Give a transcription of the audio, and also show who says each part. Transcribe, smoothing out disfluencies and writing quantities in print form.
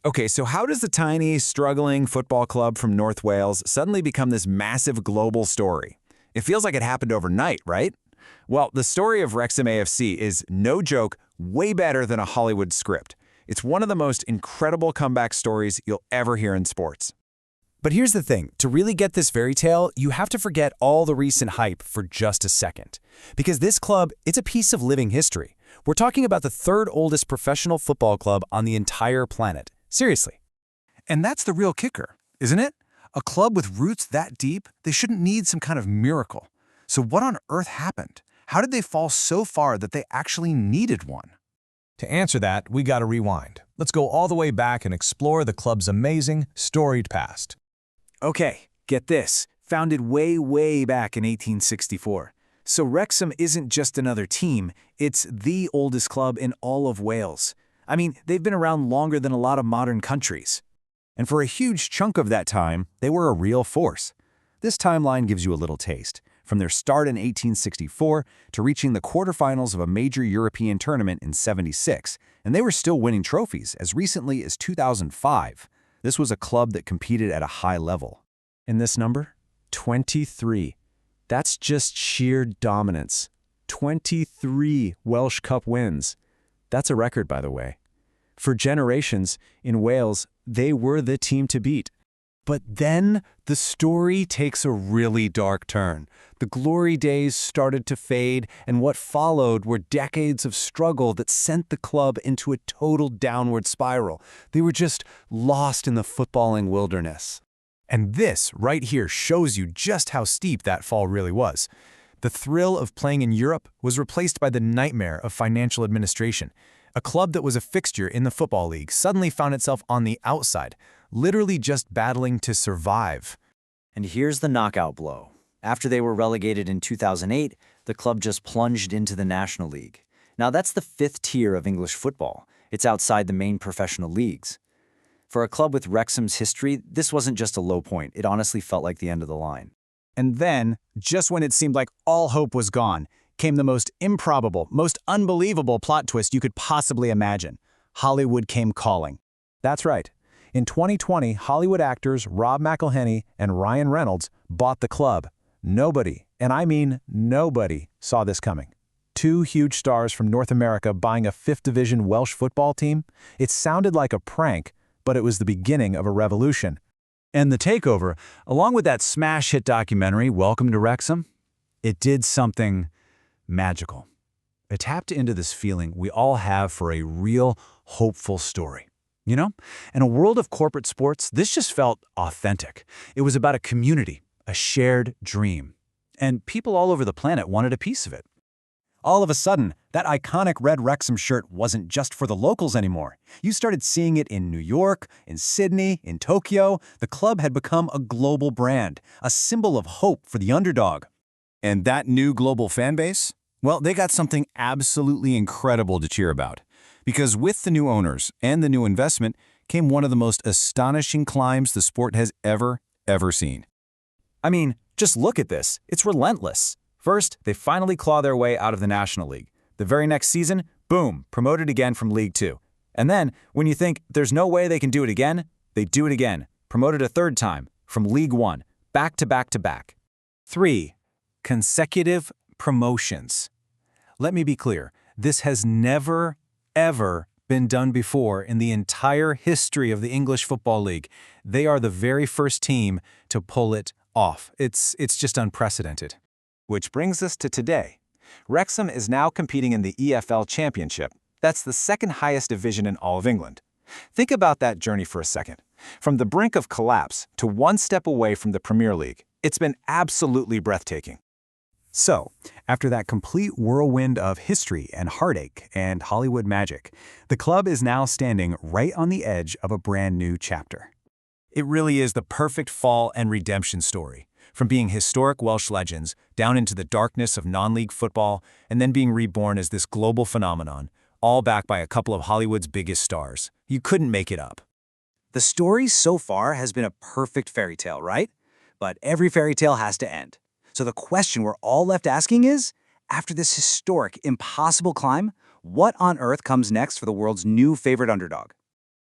Speaker 1: Okay, so how does the tiny, struggling football club from North Wales suddenly become this massive global story? It feels like it happened overnight, right? Well, the story of Wrexham AFC is, no joke, way better than a Hollywood script. It's one of the most incredible comeback stories you'll ever hear in sports.
Speaker 2: But here's the thing, to really get this fairy tale, you have to forget all the recent hype for just a second. Because this club, it's a piece of living history. We're talking about the third oldest professional football club on the entire planet. Seriously.
Speaker 3: And that's the real kicker, isn't it? A club with roots that deep, they shouldn't need some kind of miracle. So what on earth happened? How did they fall so far that they actually needed one?
Speaker 4: To answer that, we gotta rewind. Let's go all the way back and explore the club's amazing, storied past.
Speaker 2: Okay, get this. Founded way back in 1864. So Wrexham isn't just another team, it's the oldest club in all of Wales. I mean, they've been around longer than a lot of modern countries.
Speaker 1: And for a huge chunk of that time, they were a real force. This timeline gives you a little taste, from their start in 1864 to reaching the quarterfinals of a major European tournament in '76, and they were still winning trophies as recently as 2005. This was a club that competed at a high level.
Speaker 2: And this number? 23. That's just sheer dominance. 23 Welsh Cup wins. That's a record, by the way. For generations, in Wales, they were the team to beat. But then, the story takes a really dark turn. The glory days started to fade, and what followed were decades of struggle that sent the club into a total downward spiral. They were just lost in the footballing wilderness.
Speaker 4: And this, right here, shows you just how steep that fall really was. The thrill of playing in Europe was replaced by the nightmare of financial administration. A club that was a fixture in the Football League suddenly found itself on the outside, literally just battling to survive.
Speaker 5: And here's the knockout blow. After they were relegated in 2008, the club just plunged into the National League. Now that's the fifth tier of English football. It's outside the main professional leagues. For a club with Wrexham's history, this wasn't just a low point. It honestly felt like the end of the line.
Speaker 2: And then, just when it seemed like all hope was gone, came the most improbable, most unbelievable plot twist you could possibly imagine. Hollywood came calling. That's right. In 2020, Hollywood actors Rob McElhenney and Ryan Reynolds bought the club. Nobody, and I mean nobody, saw this coming. Two huge stars from North America buying a 5th Division Welsh football team? It sounded like a prank, but it was the beginning of a revolution. And the takeover, along with that smash hit documentary, Welcome to Wrexham, it did something magical. It tapped into this feeling we all have for a real, hopeful story. You know, in a world of corporate sports, this just felt authentic. It was about a community, a shared dream. And people all over the planet wanted a piece of it.
Speaker 1: All of a sudden, that iconic red Wrexham shirt wasn't just for the locals anymore. You started seeing it in New York, in Sydney, in Tokyo. The club had become a global brand, a symbol of hope for the underdog. And that new global fan base? Well, they got something absolutely incredible to cheer about. Because with the new owners and the new investment came one of the most astonishing climbs the sport has ever seen.
Speaker 2: I mean, just look at this. It's relentless. First, they finally claw their way out of the National League. The very next season, boom, promoted again from League Two. And then, when you think there's no way they can do it again, they do it again. Promoted a third time, from League One, back to back to back. 3. Consecutive promotions. Let me be clear, this has never, ever been done before in the entire history of the English Football League. They are the very first team to pull it off. It's just unprecedented. Which brings us to today. Wrexham is now competing in the EFL Championship. That's the second highest division in all of England. Think about that journey for a second. From the brink of collapse to one step away from the Premier League, it's been absolutely breathtaking. So, after that complete whirlwind of history and heartache and Hollywood magic, the club is now standing right on the edge of a brand new chapter. It really is the perfect fall and redemption story. From being historic Welsh legends down into the darkness of non-league football and then being reborn as this global phenomenon, all backed by a couple of Hollywood's biggest stars. You couldn't make it up.
Speaker 5: The story so far has been a perfect fairy tale, right? But every fairy tale has to end. So the question we're all left asking is, after this historic, impossible climb, what on earth comes next for the world's new favorite underdog?